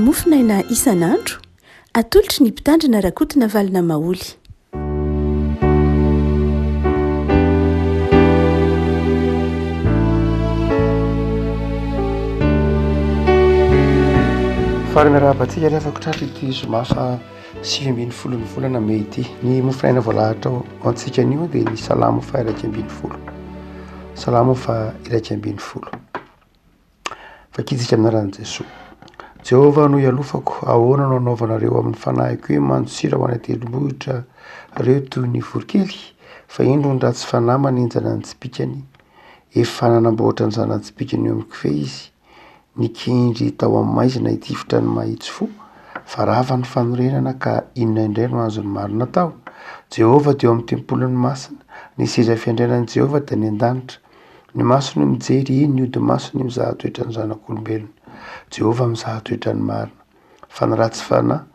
mofinaina isan'andro atolotry ny mpitandrina rakotina valina maoly. farana raha batsika rehefa tratra ity zomafa 7 ny volana may ity ny mofinaina voalahatra ao antsika anio dia ny salamo fa 120 salamo fa 120 fakizitra aminaran'i Jesoa. Jehova no ialofako, ahoana no anaovanareo amin'ny fanahiko hoe manjosira ho any an-tendrombohitra reo toy ny vorokely, fa indro ny ratsy fanahy manenjana ny tsipikany, efa nanamboatra ny zanan-tsipikany eo amin'ny kofehy izy, nikendry tao amin'ny maizina hitifitra ny mahitsy fo, fa rava ny fanorenana ka inona indray no azony marina tao. Jehova dia eo amin'ny tempolony masina, ny seza fiandrianan'i Jehova dia ny an-danitra. Ny masony mijery iny, ny ody masony mizaha toetra ny zanak'olombelona. Jehova mizaha toetra ny marina, fa ny ratsy fanahy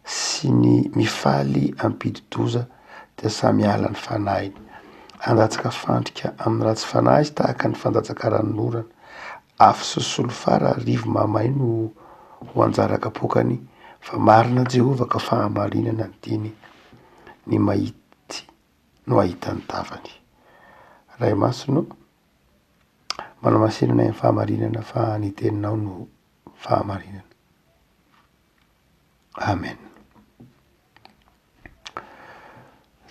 sy ny mifaly ampidi-doza dia samy ala ny fanahiny. Handatsaka fandrika amin'ny ratsy fanahy izy tahaka ny fandatsaka ranon'orana. Afo sosolo fara rivo mamay no ho anjaraka pokany, fa marina Jehova ka fahamarinana ny diny, ny mahity no ahita ny tavany. Ray masino, manamasinana ny fahamarinana fa ny teninao no fahamarinana. Amen.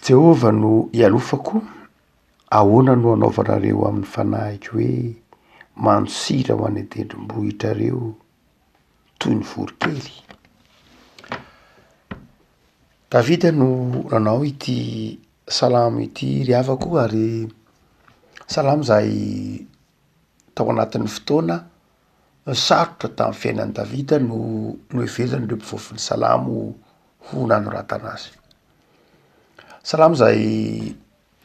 Jehova no ialofako, ahoana no anaovanareo amin'ny fanahiko hoe manjosira ho any an-tendrombohitra reo toy ny vorokely. Davida no nanao ity salamo ity riavako, ary salamo izay tao anatin'ny fotoana sarotra tamin'ny fiainan'i Davida no hevezany ireo mpivoafon'ny salamo ho nanoratana azy. Salamo izay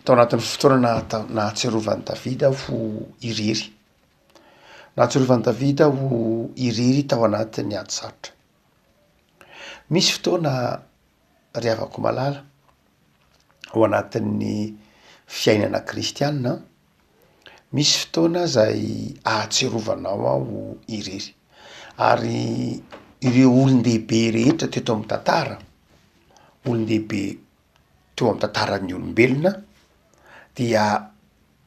tao anatin'ny fotoana nahatsiarovan'i Davida ho irery. Nahatsiarovan'i Davida ho irery tao anatin'ny ady sarotra. Misy fotoana riavako malala ao anatin'ny fiainana kristianina, misy fotoana izay ahatsiarovanao ho irery, ary ireo olon-dehibe rehetra teto amin'ny tantara, olon-dehibe teo amin'ny tantaran'ny olombelona, dia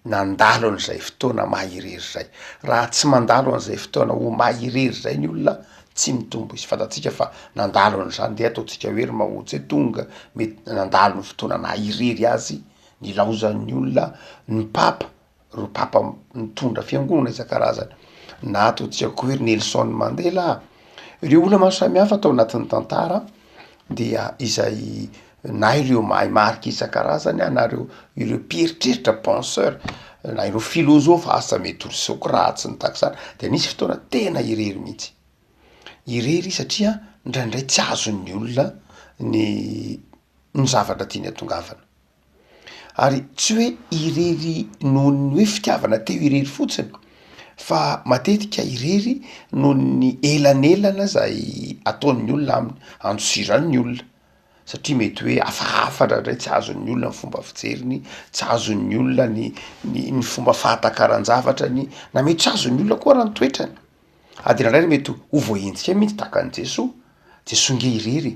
nandalo an'izay fotoana maha-irery izay. Raha tsy mandalo an'izay fotoana ho maha-irery izay ny olona, tsy mitombo izy. Fantatsika fa nandalo an'izany dia ataontsika hoe ry mahotsy tonga, mety nandalo ny fotoana naha-irery azy, nilaozan'ny olona ny papa, ro papa mitondra fiangonana isan-karazany, na ataontsika koa hoe Nelson Mandela. Ireo olona maro samihafa tao anatin'ny tantara dia izay na ireo mahay marika isan-karazany, na ireo mpieritreritra penseur, na ireo filozofa asa mety ry Sokraty ny takisany, dia nisy fotoana tena irery mihitsy. Irery satria indraindray tsy azon'ny olona ny zavatra tiany hatongavana. Ary tsy hoe irery noho ny hoe fitiavana teo irery fotsiny, fa matetika irery noho ny elanelana izay ataon'ny olona aminy, andosirany olona. Satria mety hoe hafahafa indray tsy azon'ny olona ny fomba fijeriny, tsy azon'ny olona ny fomba fahatakaran-javatrany, na mety tsy azon'ny olona koa raha ny toetrany. Adinandray mety ho voahenjika mihitsy tahaka an'i Jesoa. Jesoa nge irery.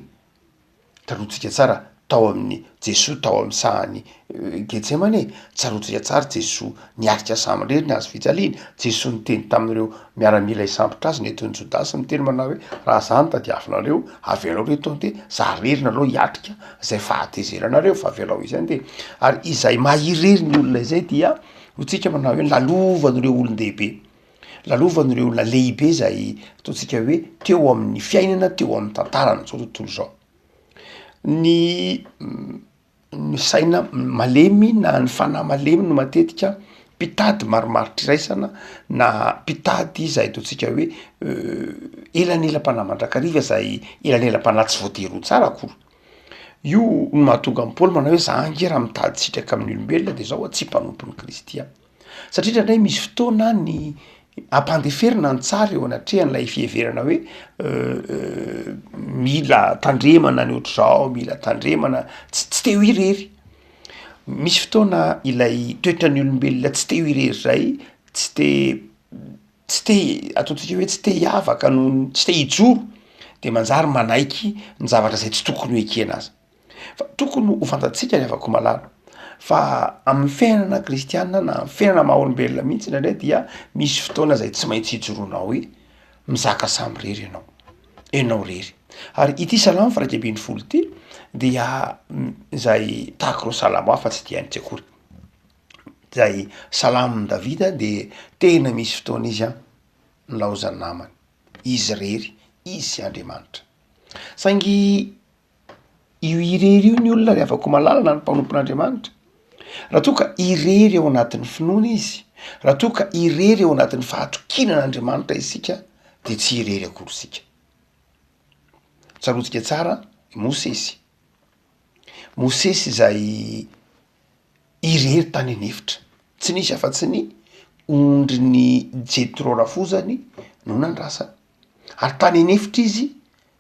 Tsarotsika tsara tao amin'ny Jesoa tao amin'ny sahany Getsemane, tsarotsika tsara Jesoa niarika samyreny ny azo fijaliana. Jesoa niteny tamin'ireo miaramila hisambotra azy, netony Jodasy miteny manao hoe raha zany tadiavinareo, avy alao reto ante, za rerina aloha hiatrika izay fahatezeranareo fa avy alao izy ante. Ary izay maha-irery ny olona izay dia hotsika manao hoe lalovan'ireo olon-dehibe, lalovan'ireo olona lehibe izay ataontsika hoe teo amin'ny fiainana, teo amin'ny tantarana zao tontolo zao. Ny saina malemy na ny fanahy malemy no matetika mpitady maromaritra iraisana, na mpitady izay ataontsika hoe elanelam-panahy mandrakariva, izay elanelam-panahy tsy voatery ho tsara akory. Io no mahatonga an'i Paoly manao hoe za nge raha mitady sitraka amin'ny olombelona dia zao tsy mpanompon'ny Kristy aho. Satria indraindray misy fotoana ny ampandeferina ny tsara eo anatrehan'ilay fiheverana hoe mila tandremana ny ohatr'izao, mila tandremana tsy teo irery. Misy fotoana ilay toetran'ny olombelona tsy teo irery izay, tsy te ataontsika hoe tsy te hiavaka, no tsy te hijoro, de manjary manaiky ny zavatra zay tsy tokony ho ekena azy fa tokony ho fantatsika ny afaka malala fa amin'ny fiainana kristianina na amin'ny fiainana maha olombelona mihitsy ndraindray dia misy fotoana zay tsy maintsy hijoroana hoe mizaka samy rery ianao rery ary ity salamo faraikibiny folo ty dia zay tahaky ro salamo hafa tsy dia anitsy akory zay salamony davida de tena misy fotoana izy a nlaozany namany izy rery izy sy Andriamanitra saingy io irery io ny olona ry avako malala na ny mpanompon'Andriamanitra raha toa ka irery eo anatin'ny finoana izy raha toa ka irery eo anatin'ny fahatokinan'Andriamanitra isika de tsy irery akory sika tsarotsika tsara Mosesy zay irery tany anefitra tsy nisy afa-tsy ny ondry ny Jetro rafozany no nandrasany ary tany anefitra izy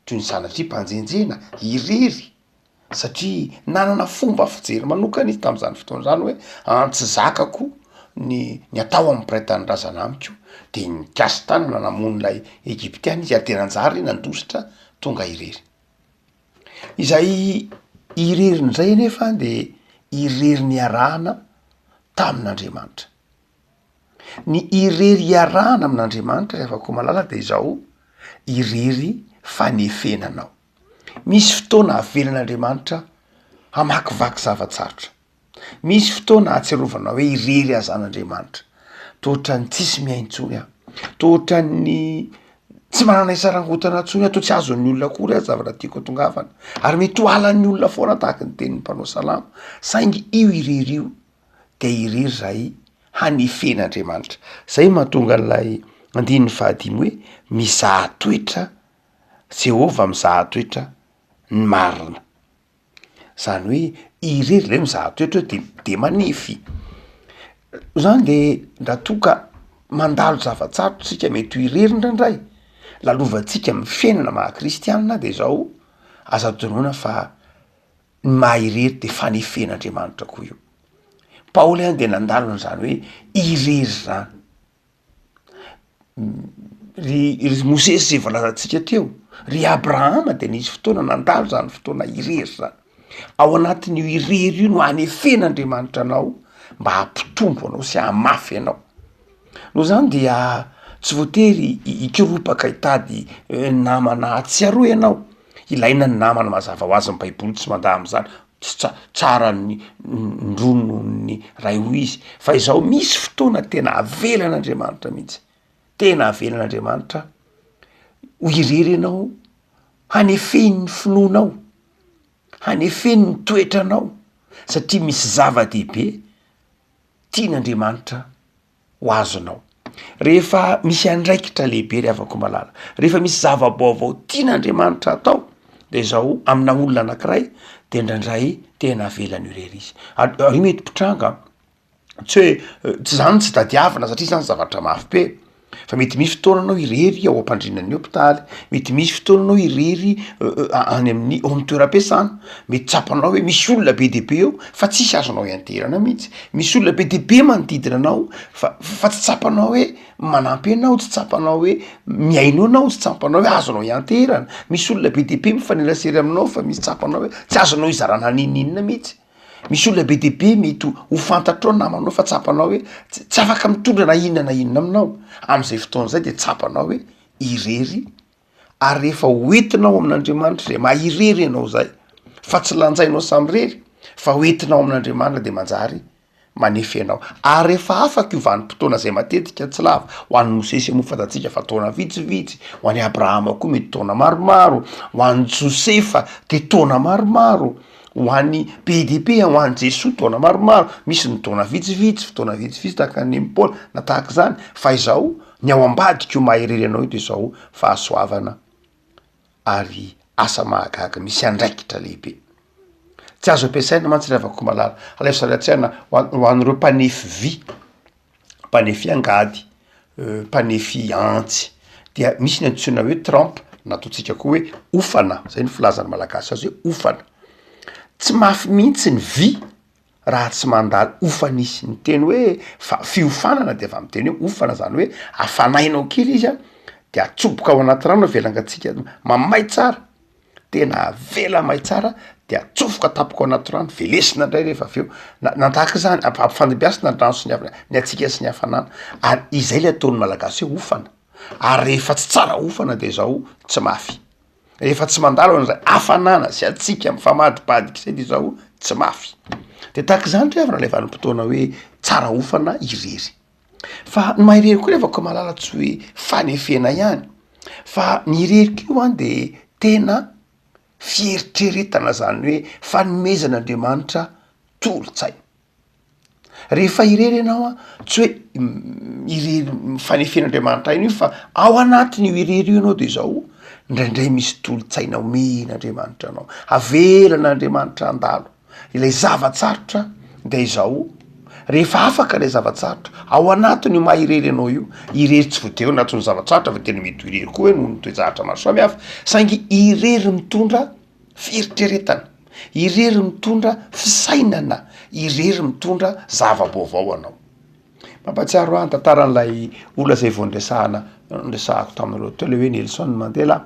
toy ny sanatria mpanjenjena irery satria nanana fomba fijery manokana izy tam'izany fotoana zany hoe antsy zakako ny atao amin'ny piraitany razana amiko de nikasy tanana namon'lay Egyptiany izy ary tena anjary nandositra tonga irery izay irery zay nefa de irery ny arahana tamin'Andriamanitra ny irery iarahana amin'Andriamanitra rehefa ko malala de izao irery fanefenanao misy fotoana avelan'Andriamanitra hamakivaky zavatsarotra misy fotoana ahatsiarovana hoe irery azan'Andriamanitra tohatra ny tsisy miaintsony tohatra ny tsy manana isarangotana ntsony atao tsy azon'ny olona akory azy zavatra tiako atongavana ary mety hoalan'ny olona foana tahaka ny tenin'ny mpanao salamo saingy io irery io de irery zay hanefen'Andriamanitra zay mahatonga an'lay andininy fahadimy hoe mizaha toetra Jehova mizaha toetra ny marina zany hoe irery lay mizaha toetra de manefy zany de raha toa ka mandalo zavatsarotra tsika mety ho irery ndraindray lalovantsika amin'ny fiainana maha kristianina de zao aza tonoana fa ny maha irery de fanefen'Andriamanitra koa io Paoly any de nandalona zany hoe irery zany ry Mosesy zay voalazantsika teo ry Abrahama de nisy fotoana nandalo zany fotoana irery zany ao anatin'io irery io no hanefen'Andriamanitra anao mba hampitombo anao sy hamafy anao no zany dia tsy voatery ikiropaka hitady namana atsiaroy ianao ilaina ny namana mazava ho azy ny baiboly tsy manda am'zany tsara ny ndrono ny ray ho izy fa izao misy fotoana tena avelan'Andriamanitra mihitsy tena avelan'Andriamanitra ho irery ianao hanefeny ny finoanao hanefeny ny toetranao satria misy zava-dehibe tian'Andriamanitra ho azonao rehefa misy andraikitra lehibe ry avako malala rehefa misy zava-baovao tian'Andriamanitra atao de zao amina olona anankiray de ndraindray tena avelany irery izy io mety mpitranga tsy hoe tsy zany tsy tadiavana satria zany zavatra mafy be fa mety misy fotoana anao irery ao ampandrinan'ny hopitaly mety misy fotoana anao irery any amin'ny ao amin'ny toeram-piasana mety tsapanao hoe misy olona be dehibe eo fa tsisy azonao ianterana mihitsy misy olona be dehibe manodidina anao fa tsy tsapanao hoe manampy anao tsy tsapanao hoe miaino anao tsy tsapanao hoe azonao ianterana misy olona be dehibe mifanelasery aminao fa misy tsapanao hoe tsy azonao izarana ninninona mihitsy misy olona be dehibe mety ho fantatrao namanao fa tsapanao hoe tsy afaka mitondra na inona aminao am'izay fotoana zay de tsapanao hoe irery ary rehefa hoentinao amin'Andriamanitra zay maha irery ianao zay fa tsy lanjainao samy rery fa hoentinao amin'Andriamanitra de manjary manefy anao ary rehefa afaka io vanim-potoana zay matetika tsy lava ho an'ny Mosesy moa fantatsika fa taona vitsivitsy ho an'ny Abrahama koa mety taona maromaro ho an'ny Josefa de taona maromaro ho an'ny be dehibe ho an'ny Jesoa taona maromaro misy ny taona vitsivitsy fotoana vitsivitsy tahaka ny Paoly na tahaka zany fa izao ny ao ambadika io maha irery anao io de zao fahasoavana ary asa mahagaga misy andraikitra lehibe tsy azo ampiasaina mantsy ry avako malala alefisalatsiana ho an'ireo mpanefy angady mpanefy antsy dia misy ny antsoina hoe trompe nataotsika koa hoe ofana zay ny filazany malagasy azy hoe ofana tsy mafy mihitsy ny vy raha tsy mandalo ofanisy ny teny hoe fiofanana de avy amin'ny teny hoe ofana zany hoe afanainao kely izy a de atsoboka ao anaty rano avelangatsika mamay tsara tena vela may tsara de atsofoka tapoka ao anaty rano velesina indray rehefa avy eo nantahaka zany ampifandimbiasina ny rano sy ny atsika sy ny hafanana ary izay le ataon'ny malagasy hoe ofana ary rehefa tsy tsara ofana de zao tsy mafy rehefa tsy mandalo an'zay hafanana sy atsika mifamadibadika zay de zao tsy mafy de tahaka zany treavana le vanim-potoana hoe tsara ofana irery fa ny mahirery koa rehefa ko malala tsy hoe fanefena ihany fa ny irery keo any de tena fieritreretana zany hoe fanomezan'Andriamanitra tolo-tsaina rehefa irery ianao a tsy hoe irery fanefen'Andriamanitra iny io fa ao anatiny io irery io ianao de zao indraindray misy tolo-tsaina omen'Andriamanitra anao avelan'Andriamanitra andalo ilay zavatsarotra de izao rehefa afaka lay zavatsarotra ao anatiny io mahirery anao io irery tsy voateo anatin'ny zavatsarotra fa tena mety irery koa hoe noho ny toejahatra maro samy hafa saingy irery mitondra fieritreretana irery mitondra fisainana irery mitondra zava-baovao anao mampatsiaro any tantaran'lay olona zay vao ndresahako tamin'reo teo le hoe Nelson Mandela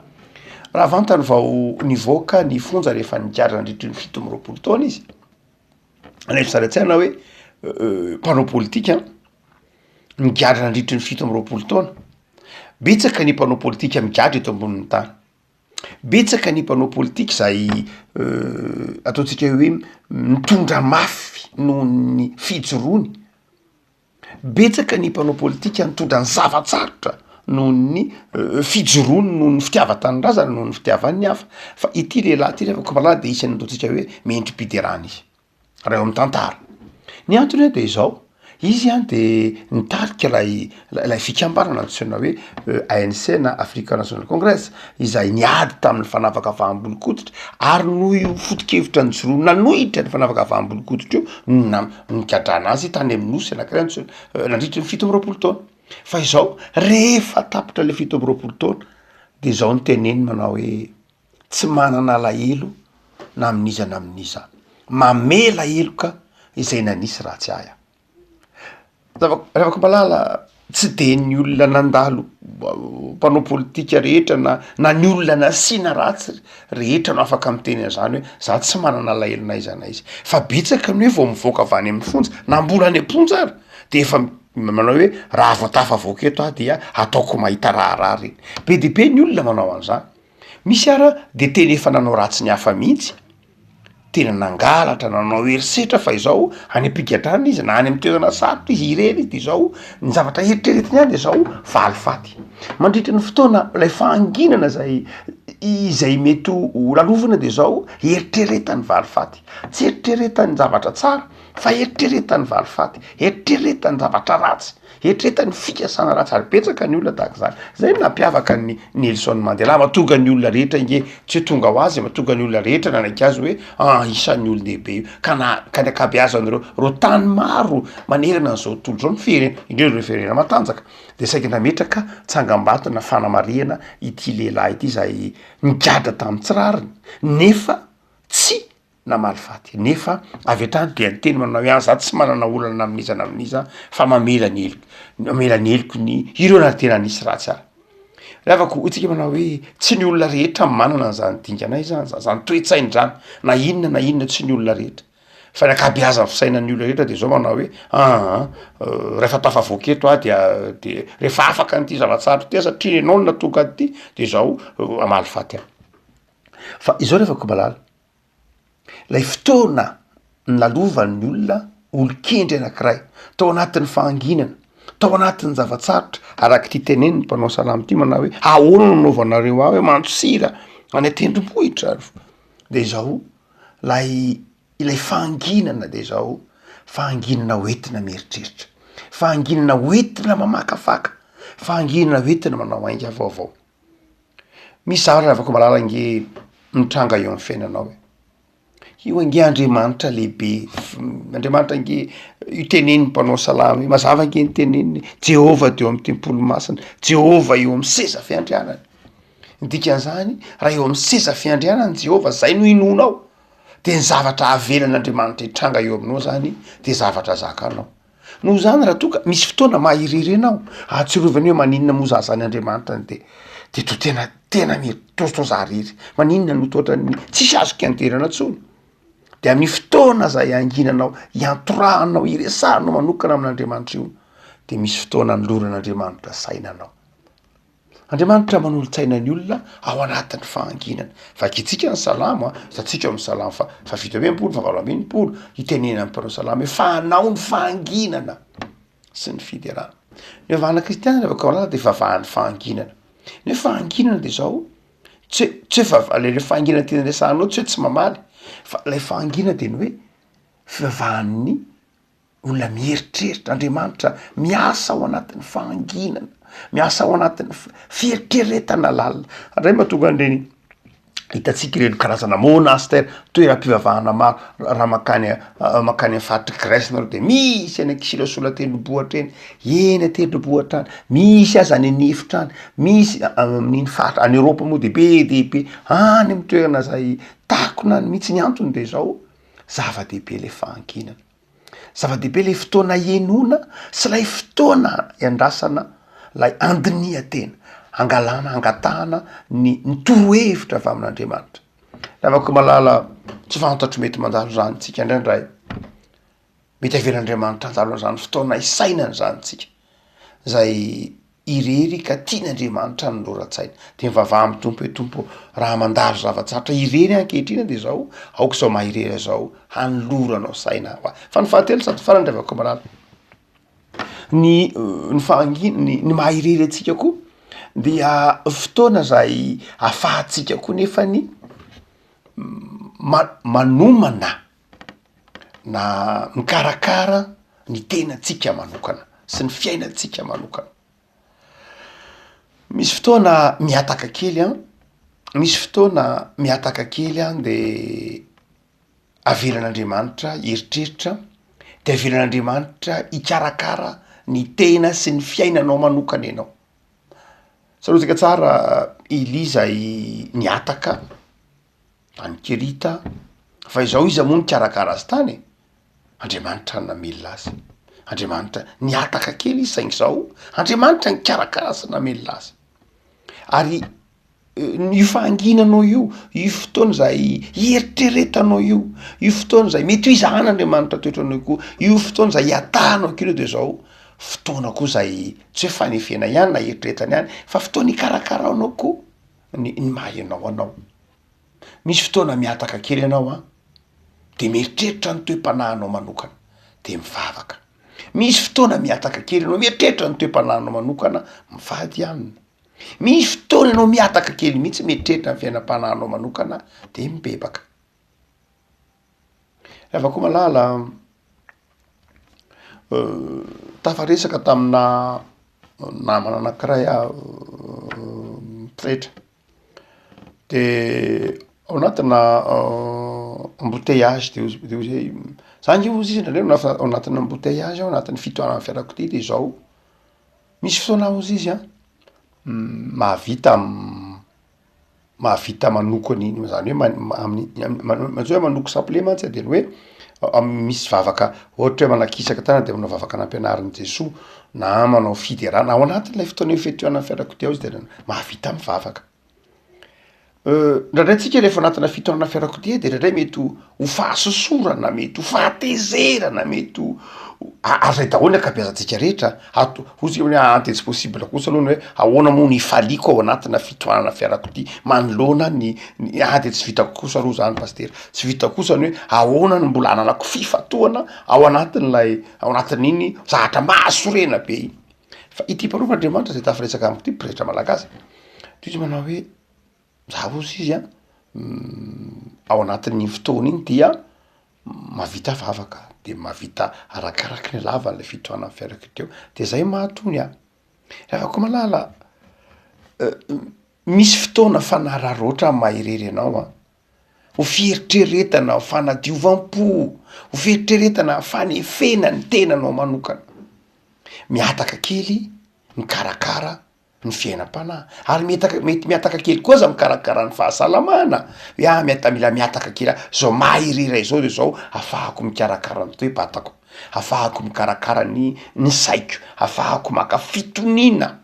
raha vantany vao nivoaka ny fonja rehefa nigadra nandritry ny 17 taona izy anaitsaratsaina hoe mpanao politika migadra nandritry ny 17 taona betsaka ny mpanao politika migadra eto ambonin'ny tany betsaka ny mpanao politika zay ataontsika hoe mitondra mafy noho ny fijoroany betsaka ny mpanao politika mitondra ny zavatsarotra noho ny fijoroany noho ny fitiavan-tanindrazana noho ny fitiavan'ny hafa fa ity lehilahy ty rehefa ko malala de isany ataontsika hoe mendrim-piderany izy raha eo amin'ny tantara ny antony de izao izy any de nitarika lay fikambanana antsoina hoe ANC na African National Congress izay niady tamin'ny fanavaka vaham-bolon-koditra ary noho io foto-kevitra ny joroa nanohitra ny fanavaka vaham-bolon-koditra io nikadrana azy tany amin'ny nosy anakiray nandritry ny 17 taona fa izao rehefa tapitra le 17 taona de zao ny teneny manao hoe tsy manana alahelo na amin'iza na amin'iza mamela eloka izay nanisy ratsy aya rehefa ko malala tsy de ny olona nandalo mpanao politika rehetra na ny olona nasiana ratsy rehetra no afaka miteny an'izany hoe za tsy manana alahelo na iza na izy fa betsaka ny hoe vao mivoaka avy any amin'ny fonja na mbola any am-ponja ary de efa manao hoe raha voatafa voaka eto a dia ataoko mahita raharah reny be de be ny olona manao an'izany misy ara de tena efa nanao ratsy ny hafa mihitsy tena nangalatra nanao herisetra fa izao any am-pigadrana izy na any amin'ny toerana sarotra izy irery izy de izao ny zavatra eritreretiny any de izao valifaty mandritra ny fotoana lay fahanginana izay mety ho lalovana de izao eritreretany valifaty tsy eritreretany zavatra tsara fa eritreretany valifaty eritreretany zavatra ratsy eritreretany fikasana ratsy ary betsaka ny olona tahaka zany zay nampiavaka ny Nelson Mandela mahatonga ny olona rehetra inge tsy hoe tonga ho azy mahatonga ny olona rehetra nanaiky azy hoe isan'ny olon-dehibe io ka ny akabeazan'reo tany maro manerana n'izao tontolo zao ny indreo firenena matanjaka de saika nametraka tsangam-bato na fanamariana ity lehilahy ity zay migadra tamin'ny tsirariny nefa tsy namalifaty nefa avy atrany de anteny manao hoe za tsy manana olana amin'iza na amin'iza fa mamela ny eloko ny ireo na tena nisy ratsy ary rehavako itsika manao hoe tsy ny olona rehetra manana an'izany dinganay zany toetsainy zany na inona tsy ny olona rehetra fa ny akabeazany fisainan'ny olona rehetra de zao manao hoe rehefa tafavoaka eto de rehefa afaka nyity zavatsaro ty satria ianao no natonga ty de zao amalifaty any fa izao rehefa ko malala lay fotoana ny lalovan'ny olona olo-kendry anakiray tao anatin'ny fahanginana tao anatin'ny zavatsarotra araky ty teneny ny mpanao salamy ty manao hoe ahoana no nanaovanareo aho hoe mantsira any atendrombohitra de zao ilay fahanginana de zao fahanginana hoentina mieritreritra fahanginana hoentina mamakafaka fahanginana hoentina manao ainga avaovao misy zavatra rehefa ko malala nge mitranga eo amin'ny fiainanao hoe io ange Andriamanitra lehibe Andriamanitra nge io teneny mpanao salamy mazava nge ny teneny Jehova de eo amin'ny tempolo masina Jehova eo amin'ny seza fiandrianany ny dikan'izany raha eo amin'ny seza fiandrianany Jehova zay no inonao de ny zavatra avelan'Andriamanitra hitranga eo aminao zany de zavatra zakanao noho zany raha toka misy fotoana mahirirenao atsirovany hoe maninona mo za zan'Andriamanitra de to tena mitosto za riry maninona no toatrany tsisy azoko anterana tsony de amin'ny fotoana zay anginanao iantorahanao iresahanao manokana amin'Andriamanitra io de misy fotoana ny loran'Andriamanitra sainanao. Andriamanitra manolo-tsaina ny olona ao anatin'ny fahanginana vakitsika ny salamo hitantsika amin'ny salamo fa vito ambinipolo fa valo ambinipolo hitenena am'y mpanao salamo hoe fahanao ny fahanginana sy ny fiderana. Ny vavahana kristiana rehefa kaolala de vavahan'ny fahanginana. Ny fahanginana de zao tsy le fahanginana tena resahanao tsy hoe tsy mamaly fa lay fahanginana de ny hoe fivavahan'ny olona mieritreritra. Andriamanitra miasa ao anatin'ny fahanginana, miasa ao anatin'ny fieritreretana lalina. Andray mahatonga an'ireny hitantsika ireny karazana monastera toeram-pivavahana maro raha makany amin'ny faritry Grèce nareo de misy any Kisilasola tendrombohitra eny, eny tendrombohitra any, misy aza any anefitra any, misy amin'iny faritra any Europa moa de be any amin'ny toerana zay takona any mihitsy. Ny antony de zao zava-dehibe le fahanginana, zava-dehibe le fotoana ienoana sy lay fotoana iandrasana lay andinian-tena, angalana angatahana ny torohevitra avy amin'Andriamanitra. Ravako malala tsy fantatro mety mandalo zany tsika indraindray mety avelan'Andriamanitra andalo zany fotoana isainany zany tsika zay irery ka tian'Andriamanitra ny loratsaina de mivavaha amin'ny tompo hoe tompo raha mandalo zava-tsatra irery ankehitrina de zao aoka zao mahirery zao hanoloranao saina fa ny fahatelo sady farany ravako malala ny fahanginany mahirery atsika koa dia fotoana zay afahatsika koa nefa ny manomana na mikarakara ny tenatsika manokana sy ny fiainatsika manokana. Misy fotoana miataka kely misy fotoana miataka kely de avelan'Andriamanitra eritreritra de avelan'Andriamanitra ikarakara ny tena sy ny fiainanao manokana ianao. Sarotsika tsara Eliza niataka any Kerita fa izao izy moa nikarakara azy tany Andriamanitra namelona azy. Andriamanitra niataka kely izy saingy zao Andriamanitra nikarakara azy namelona azy. Ary io fahanginanao io fotoana zay ieritreretanao io fotoana zay mety ho izahan'Andriamanitra toetranao koa, io fotoana zay iatahanao kely de zao fotoana koa zay tsy hoe fanefena ihany na eritreretana ihany fa fotoana ikarakaranao koa ny maha ianao anao. Misy fotoana miataka kely ianao de mieritreritra ny toe-panahinao manokana de mivavaka. Misy fotoana miataka kely ianao mieritreritra ny toe-panahinao manokana mivady aminy. Misy fotoana ianao miataka kely mihitsy mieritreritra ny fiainam-panahinao manokana de mibebaka. Ravako malala tafaresaka tamina namana anankiray pretra de ao anatina embouteillage de ozy zany io ozy izy ndraindray ao anatin'ny embouteillage ao anatin'ny fitohanana fiarakodia de zao misy fotoana ozy izy mahavita manokany zany hoe hoe manoko sampole mantsy de hoe misy vavaka ohatra hoe manakisaka tana de manao vavaka anampianarin'i Jesoa na manao fiderana ao anatin'ilay fotoana fitohanana fiarakodia ao izy de mahavita mivavaka. Ndraindray tsika rehefa anatina fitohanana fiarakodia de ndraindray mety ho fahasosorana, mety ho fahatezerana, mety ho azay daholo ny akabeazantsika rehetra ozy hoe antetsy possible kosa aloha hoe ahoana moa ny faliko ao anatina fitohanana fiarakodia manoloana ny ady tsy vita kosa aloha zany pastera tsy vita kosa ny hoe ahoana ny mbola ananako fifatohana ao anatin'iny zahatra mahasorena be iny. Fa ity mpanov'Andriamanitra zay tafiresaka am'ty pretra malagasy to izy manao hoe za ozy izy ao anatin'ny fotoana iny dia mahavita vavaka de mahavita arakaraky ny lavan'le fitohanana fiarakodia de zay mahatony Ravako malala misy fotoana fanararoatra mahirery anao ho fieritreretana, fanadiovam-po, ho fieritreretana fanefena ny tenanao manokana. Miataka kely, mikarakara ny fiainam-panahy ary mety miataka kely koa za mikarakara ny fahasalamana hoe mila miataka kely zao mahiriray zao de zao afahako mikarakara ny toe-batako, afahako mikarakara ny saiko, afahako maka fitonina.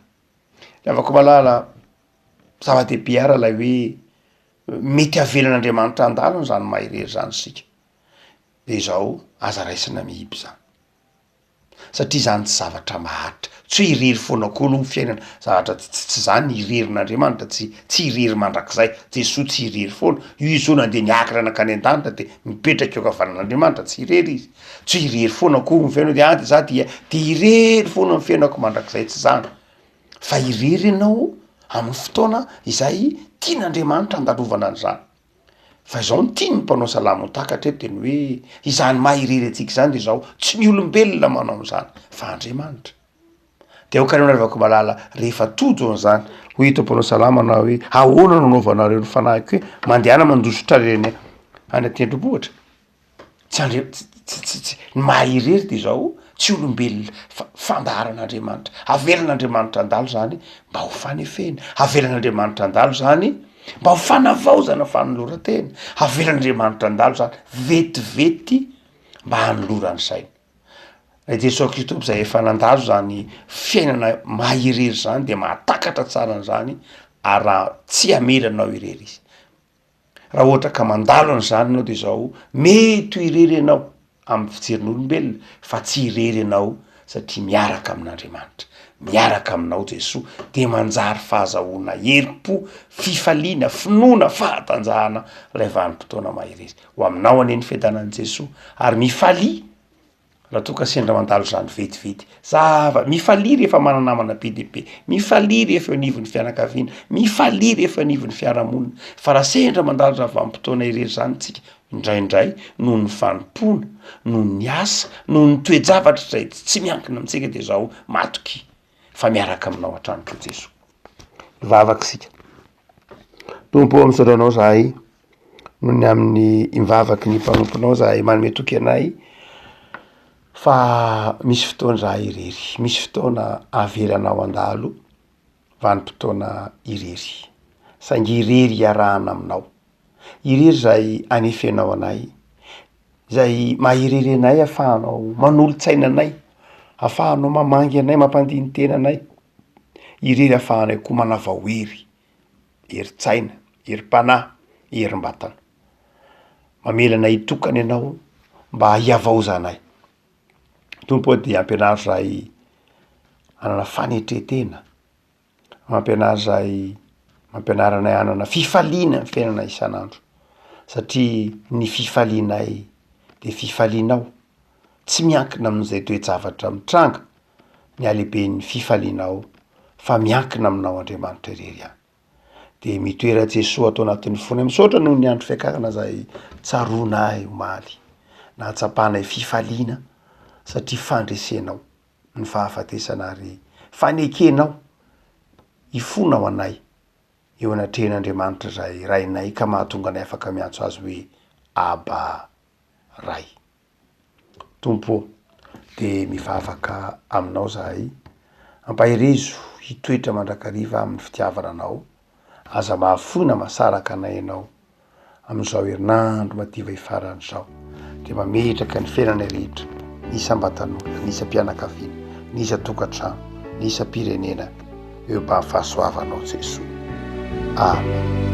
Lavako malala zava-dehibe ara lay hoe mety avelan'Andriamanitra andalony zany mahiriry zany sika de zao aza raisina mihiby zany satria zany tsy zavatra maharitra, tsy hoe iriry foana koa aloha ny fiainana, zavatra tsy zany iririn'Andriamanitra, tsy iriry mandrakizay, Jesoa tsy iriry foana, io zao na de niakatra nakany an-danitra de mipetraka eo kavanan'Andriamanitra tsy irery izy, tsy iriry foana koa ny fiainana de za de irery foana ny fiainako mandrakizay, tsy zany fa iriry ianao amin'ny fotoana izay tian'Andriamanitra andalovana an'izany. Fa zao ny tiany mpanao salamo ho takatra eto de ny hoe izany mahiriry atsika zany de zao tsy ny olombelona manao am'izany fa Andriamanitra. De aokareo nalavako malala rehefa tojo an'izany ho hita mpanao salama na hoe ahoana nanaovanareo ny fanahiko hoe mandehana mandosotra reny any an-tendrombohitra tsy ny mahiriry de zao tsy olombelona fa fandaharan'Andriamanitra, avelan'Andriamanitra andalo zany mba ho fanefena, avelan'Andriamanitra andalo zany mba ho fanavaozana fanoloran-tena, avelan'Andriamanitra andalo zany vetivety mba hanolorany saina. Ray Jesosy Kristy zay efa nandalo zany fiainana mahiriry zany de mahatakatra tsara an'izany ary raha tsy amelanao irery izy. Raha ohatra ka mandalo an'izany ianao de zao mety ho irery ianao amin'ny fijerin'olombelona fa tsy irery ianao satria miaraka amin'Andriamanitra, miaraka aminao Jesoa de manjary fahazahoana herim-po, fifaliana, finoana, fahatanjahana lay vanim-potoana mahiriry ho aminao anie ny fiadanan'i Jesoa ary mifalia raha toa ka sendra mandalo zany vetivety mifalia rehefa mananamana be de be, mifalia rehefa anivon'ny fianakaviana, mifalia rehefa anivon'ny fiarahamonina, fa raha sendra mandalo zany vanim-potoana irery zany tsika indraindray noho ny fanompona, noho ny asa, noho ny toe-javatra zay tsy miankina amintsika de zao matoky fa miaraka aminao hatranoko Jesoa. Mivavaka sika. Tompo amisaoranao zahay noho ny amin'ny mivavaky ny mpanomponao zahay manome toky anay fa misy fotoana zahay irery, misy fotoana avelanao andalo vanim-potoana irery, saingy irery iarahana aminao, irery zay anefenao anay, zay mahiriry anay afahanao manolo-tsaina anay, afahanao mamangy anay, mampandiny tena anay, irery afahanay koa manava hery, herin-tsaina, herim-panahy, herim-batana. Mamelana hitokana ianao mba hiavaozanay. Tompo dia ampianaro zahay hanana fanetretena, mampianaro zahay, mampianaranay hanana fifaliana ny fiainana isan'andro satria ny fifalianay de fifalianao tsy miankina amin'izay toe-javatra mitranga ny alehiben'ny fifalianao fa miankina aminao Andriamanitra irery ihany. De mitoera Jesoa atao anatin'ny fony misaotra noho ny andro fiakarana zay tsaroanay omaly na hatsapanay fifaliana satria fandresenao ny fahafatesana ary fanekenao ifonao anay eo anatrehan'Andriamanitra zay rainay ka mahatonga anay afaka miantso azy hoe Aba Ray. Tompo de mivavaka aminao zahay, ampahirezo hitoetra mandrakariva amin'ny fitiavana anao, aza mahafoina masaraka anay ianao amin'izao herinandro mativa hifarany zao, de mametraka ny fiainana rehetra, nisa ambatan'olona, nisa mpianakaviana, nisa tokantrano, nisa pirenena eo mba fahasoavanao Jesoa. Amen.